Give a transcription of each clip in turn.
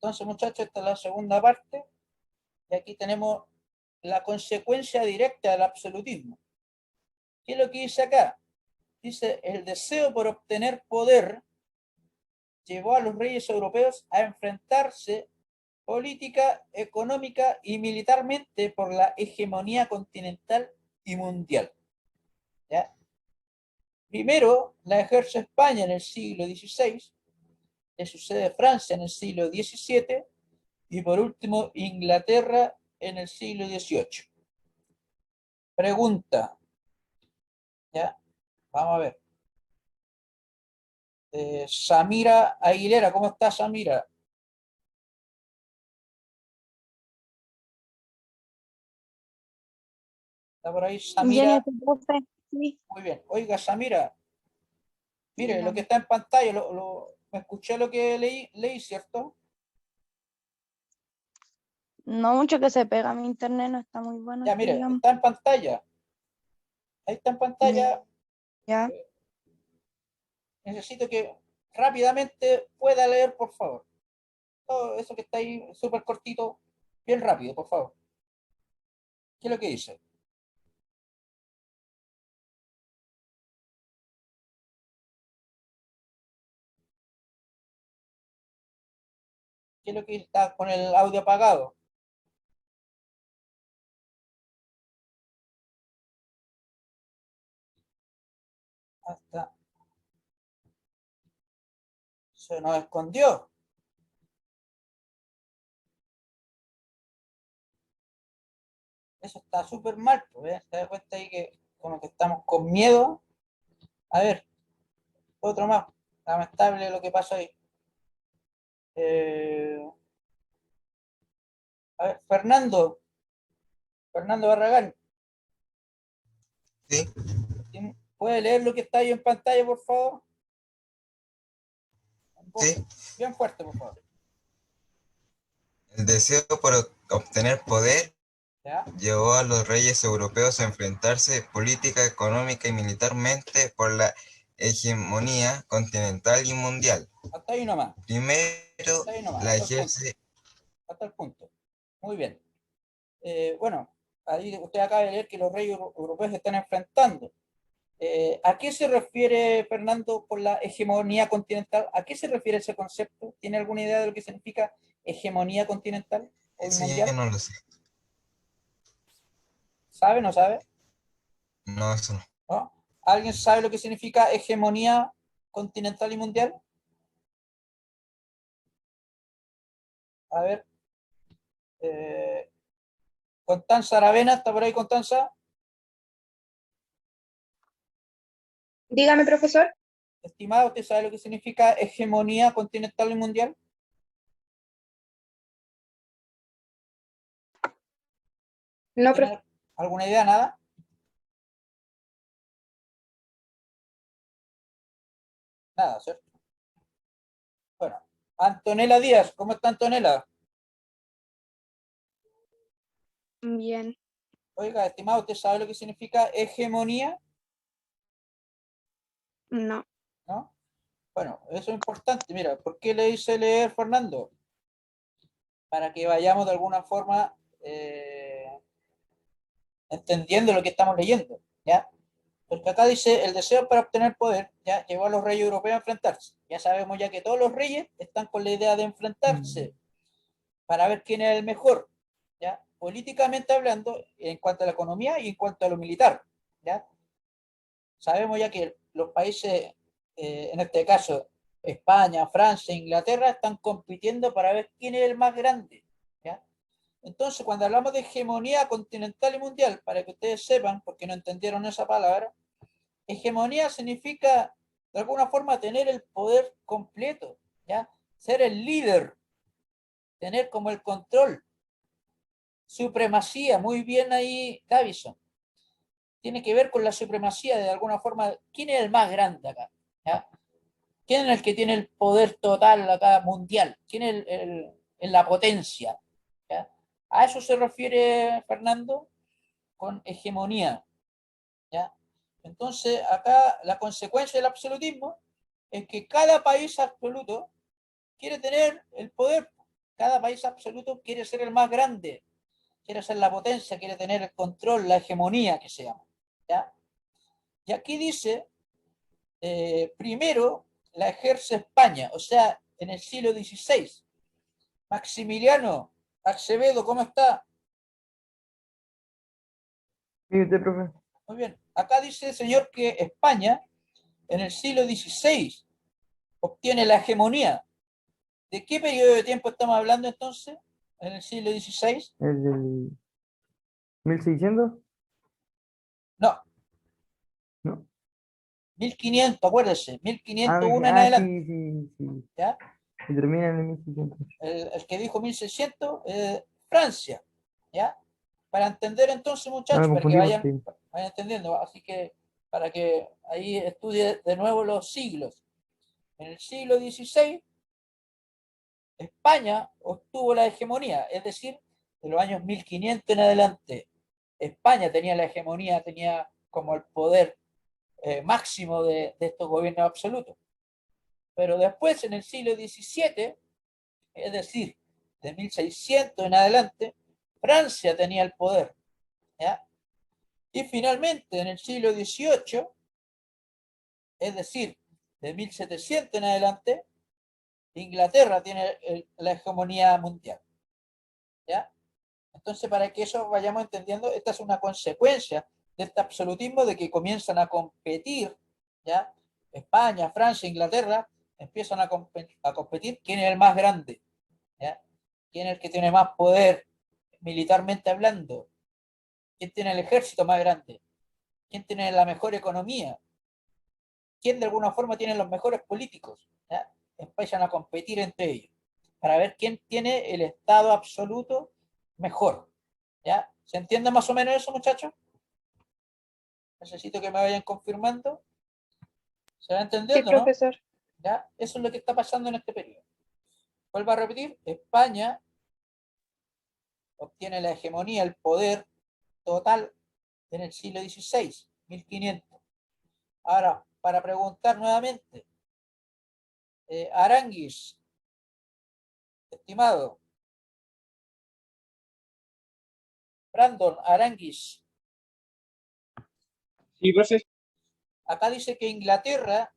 Entonces, muchachos, esta es la segunda parte, y aquí tenemos la consecuencia directa del absolutismo. ¿Qué es lo que dice acá? Dice, el deseo por obtener poder llevó a los reyes europeos a enfrentarse política, económica y militarmente por la hegemonía continental y mundial. ¿Ya? Primero la ejerce España en el siglo XVI, le sucede Francia en el siglo XVII y por último Inglaterra en el siglo XVIII. Pregunta, ¿ya? Vamos a ver. Samira Aguilera, ¿cómo está Samira? ¿Está por ahí Bien, ¿y Samira? tu profe? Sí, Muy bien. Oiga, Samira, mire, lo que dígame. está en pantalla, me escuché lo que leí, ¿cierto? No mucho que se pega, mi internet no está muy bueno, Ya, que mire, digamos. está en pantalla. Ahí está en Ya, pantalla. ya. Necesito que rápidamente pueda leer, por favor. Todo eso que está ahí, súper cortito, bien rápido, por favor. ¿Qué es lo que dice? ¿Qué es lo que está con el audio apagado? Hasta se nos escondió. Eso está súper mal, pues, ¿eh? ¿Te das cuenta ahí que como que estamos con miedo? A ver, otro más. Lamentable lo que pasó ahí. Eh, a ver, Fernando Barragán, Sí, ¿puede leer lo que está ahí en pantalla, por favor? En voz sí. bien fuerte, por favor. El deseo por obtener poder ¿Ya? llevó a los reyes europeos a enfrentarse política, económica y militarmente por la hegemonía continental y mundial. Hasta ahí nomás. Primero Hasta ahí nomás, la hasta el punto. ejerce. Hasta el punto. Muy bien. Bueno, ahí usted acaba de leer que los reyes europeos se están enfrentando. ¿A qué se refiere Fernando por la hegemonía continental? ¿A qué se refiere ese concepto? ¿Tiene alguna idea de lo que significa hegemonía continental o Eso ya mundial? no lo sé. ¿Sabe? ¿No sabe? No, eso no. ¿No? ¿Alguien sabe lo que significa hegemonía continental y mundial? A ver, eh, Constanza Aravena, ¿está por ahí Constanza? Dígame, profesor. Estimada, ¿usted sabe lo que significa hegemonía continental y mundial? No, ¿Tiene alguna idea? ¿Nada? Nada, ¿cierto? Bueno, Antonella Díaz, ¿cómo está Antonella? Bien. Oiga, estimado, ¿usted sabe lo que significa hegemonía? No. ¿No? Bueno, eso es importante. Mira, ¿por qué le hice leer Fernando? Para que vayamos de alguna forma entendiendo lo que estamos leyendo, ¿ya? Porque acá dice, el deseo para obtener poder, ¿ya? Llevó a los reyes europeos a enfrentarse. Ya sabemos ya que todos los reyes están con la idea de enfrentarse para ver quién es el mejor, ¿ya? Políticamente hablando, en cuanto a la economía y en cuanto a lo militar, ¿ya? Sabemos ya que los países, en este caso España, Francia, Inglaterra, están compitiendo para ver quién es el más grande, ¿ya? Entonces, cuando hablamos de hegemonía continental y mundial, para que ustedes sepan, porque no entendieron esa palabra, hegemonía significa, de alguna forma, tener el poder completo, ¿ya? Ser el líder, tener como el control, supremacía, muy bien ahí, Davison. Tiene que ver con la supremacía de alguna forma. ¿Quién es el más grande acá? ¿Ya? ¿Quién es el que tiene el poder total acá mundial? ¿Quién es la potencia? ¿Ya? A eso se refiere Fernando con hegemonía. ¿Ya? Entonces, acá la consecuencia del absolutismo es que cada país absoluto quiere tener el poder. cada país absoluto quiere ser el más grande, quiere ser la potencia, quiere tener el control, la hegemonía que se llama. ¿Ya? Y aquí dice, primero la ejerce España, o sea, en el siglo XVI. Maximiliano Acevedo, ¿cómo está? Sí, usted, profe. Muy bien. Acá dice el señor que España en el siglo XVI obtiene la hegemonía. ¿De qué periodo de tiempo estamos hablando entonces? En el siglo XVI. ¿El del 1600? No, No. 1500, acuérdese, Ah, 1501 en adelante. sí, sí, sí. ¿Ya? Y termina en el 1600. El que dijo 1600, Francia. ¿Ya? Para entender entonces, No me muchachos, para que confundí vayan, porque vayan entendiendo. Así que para que ahí estudie de nuevo los siglos. En el siglo XVI, España obtuvo la hegemonía, es decir, de los años 1500 en adelante. España tenía la hegemonía, tenía como el poder máximo de estos gobiernos absolutos. Pero después, en el siglo XVII, es decir, de 1600 en adelante, Francia tenía el poder. ¿Ya? Y finalmente, en el siglo XVIII, es decir, de 1700 en adelante, Inglaterra tiene la hegemonía mundial. ¿Ya? Entonces, para que eso vayamos entendiendo, esta es una consecuencia de este absolutismo de que comienzan a competir, ¿ya? España, Francia, Inglaterra, empiezan a competir quién es el más grande, ¿ya? Quién es el que tiene más poder militarmente hablando, quién tiene el ejército más grande, quién tiene la mejor economía, quién de alguna forma tiene los mejores políticos, ¿ya? Empiezan a competir entre ellos para ver quién tiene el estado absoluto mejor. ¿Ya? ¿Se entiende más o menos eso, muchachos? Necesito que me vayan confirmando. ¿Se va Sí, entendiendo, no? profesor. ¿Ya? Eso es lo que está pasando en este periodo. Vuelvo a repetir, España obtiene la hegemonía, el poder total en el siglo XVI, 1500. Ahora, para preguntar nuevamente, Aranguis, estimado, Brandon Aranguis, Sí, profe. acá dice que Inglaterra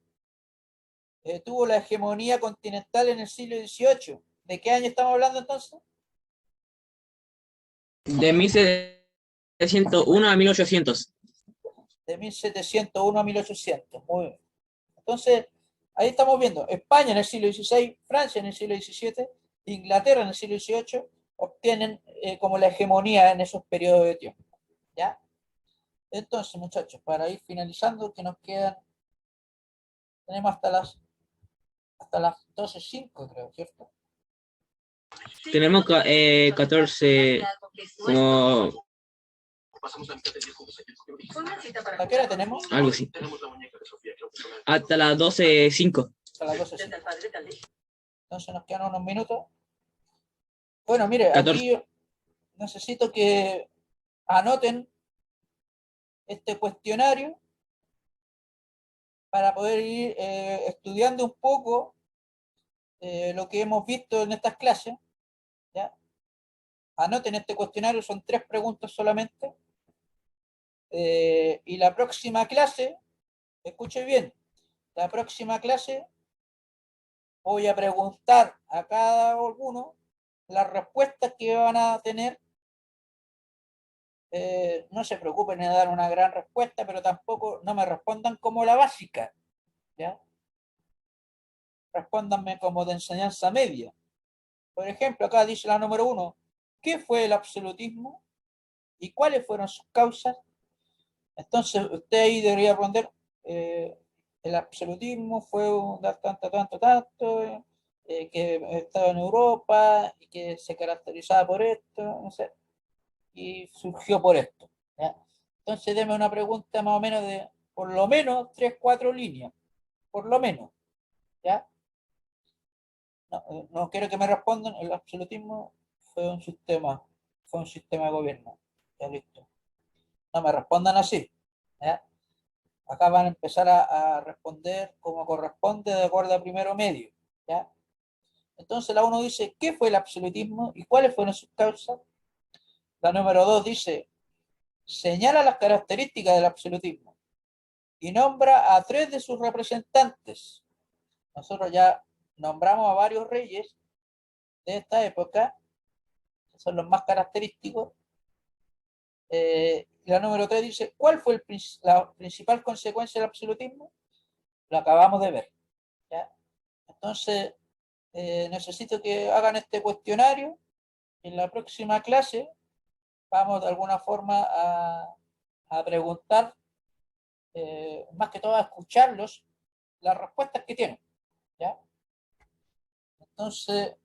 tuvo la hegemonía continental en el siglo XVIII. ¿De qué año estamos hablando entonces? De 1701 a 1800. De 1701 a 1800. Muy bien. Entonces, ahí estamos viendo España en el siglo XVI, Francia en el siglo XVII, Inglaterra en el siglo XVIII, obtienen como la hegemonía en esos periodos de tiempo. ¿Ya? Entonces, muchachos, para ir finalizando, que nos quedan, tenemos hasta las 12:05, creo, ¿cierto? Tenemos 14, como ¿A qué hora tenemos? algo así. Hasta las 12:05. Hasta las 12:05. Entonces nos quedan unos minutos. Bueno, mire, 14. aquí necesito que anoten este cuestionario para poder ir estudiando un poco lo que hemos visto en estas clases. ¿Ya? Anoten este cuestionario, son 3 preguntas solamente. Y la próxima clase, escuche bien, la próxima clase voy a preguntar a cada uno las respuestas que van a tener. No se preocupen en dar una gran respuesta, pero tampoco no me respondan como la básica, ¿ya? Respóndanme como de enseñanza media. Por ejemplo, acá dice la número 1, ¿qué fue el absolutismo y cuáles fueron sus causas? Entonces, usted ahí debería responder, el absolutismo fue un tanto, que estaba en Europa y que se caracterizaba por esto, no sé, y surgió por esto. ¿Ya? Entonces, deme una pregunta más o menos de, por lo menos, 3, 4 líneas, por lo menos, ¿ya? No, no quiero que me respondan, el absolutismo fue un sistema de gobierno, ya listo. No me respondan así, ¿ya? Acá van a empezar a responder como corresponde de acuerdo a primero medio, ¿ya? Entonces la 1 dice, ¿qué fue el absolutismo y cuáles fueron sus causas? La número 2 dice, señala las características del absolutismo y nombra a 3 de sus representantes. Nosotros ya nombramos a varios reyes de esta época, que son los más característicos. La número 3 dice, ¿cuál fue la principal consecuencia del absolutismo? Lo acabamos de ver, ¿ya? Entonces, necesito que hagan este cuestionario. En la próxima clase vamos de alguna forma a preguntar, más que todo a escucharlos, las respuestas que tienen, ¿ya? Entonces,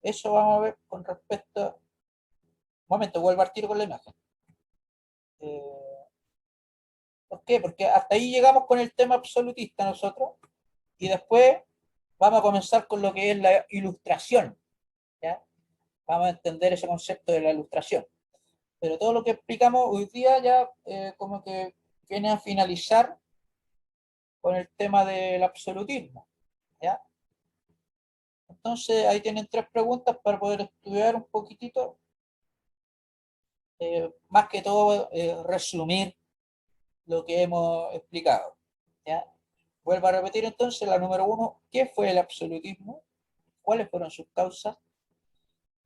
eso vamos a ver con respecto. Un momento, vuelvo al tiro con la imagen. ¿Por qué? Porque hasta ahí llegamos con el tema absolutista nosotros, y después vamos a comenzar con lo que es la ilustración, ¿ya? Vamos a entender ese concepto de la ilustración. Pero todo lo que explicamos hoy día ya como que viene a finalizar con el tema del absolutismo, ¿ya? Entonces ahí tienen 3 preguntas para poder estudiar un poquitito, más que todo resumir lo que hemos explicado, ¿ya? Vuelvo a repetir entonces la número 1, ¿qué fue el absolutismo? ¿Cuáles fueron sus causas?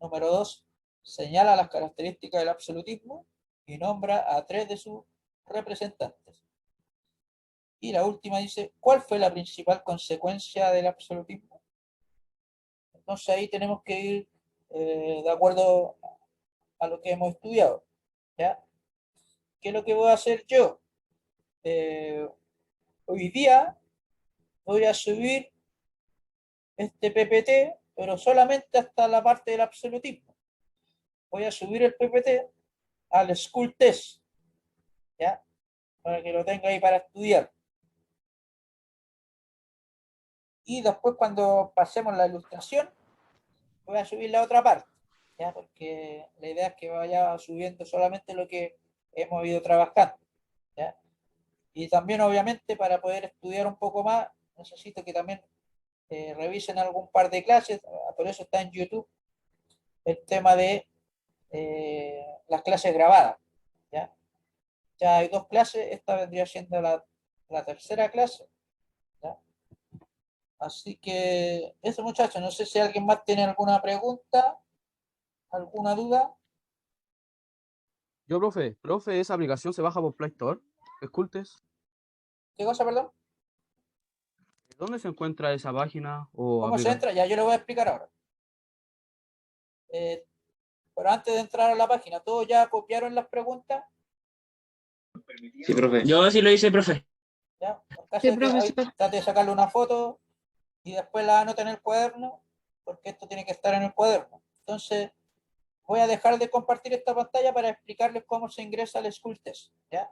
Número 2, señala las características del absolutismo y nombra a 3 de sus representantes. Y la última dice, ¿cuál fue la principal consecuencia del absolutismo? Entonces ahí tenemos que ir de acuerdo a lo que hemos estudiado, ¿ya? ¿Qué es lo que voy a hacer yo? Hoy día voy a subir este PPT, pero solamente hasta la parte del absolutismo. Voy a subir el PPT al School Test, ¿ya? Para que lo tenga ahí para estudiar. Y después cuando pasemos la ilustración, voy a subir la otra parte, ¿ya? Porque la idea es que vaya subiendo solamente lo que hemos ido trabajando, ¿ya? Y también obviamente para poder estudiar un poco más, necesito que también revisen algún par de clases, por eso está en YouTube el tema de las clases grabadas, ¿ya? Ya hay 2 clases, esta vendría siendo la tercera clase, ¿ya? Así que eso, muchachos, no sé si alguien más tiene alguna pregunta, alguna duda. Yo, profe, esa aplicación se baja por Play Store. Escultes. ¿Qué cosa, perdón? ¿Dónde se encuentra esa página o ¿Cómo se aplicación? entra? Ya yo le voy a explicar ahora. Pero antes de entrar a la página, ¿todos ya copiaron las preguntas? Sí, profe. Yo sí lo hice, profe. ¿Ya? En caso Sí, de que ahí profesor. trate de sacarle una foto y después la anota en el cuaderno, porque esto tiene que estar en el cuaderno. Entonces, voy a dejar de compartir esta pantalla para explicarles cómo se ingresa al School Test, ¿ya?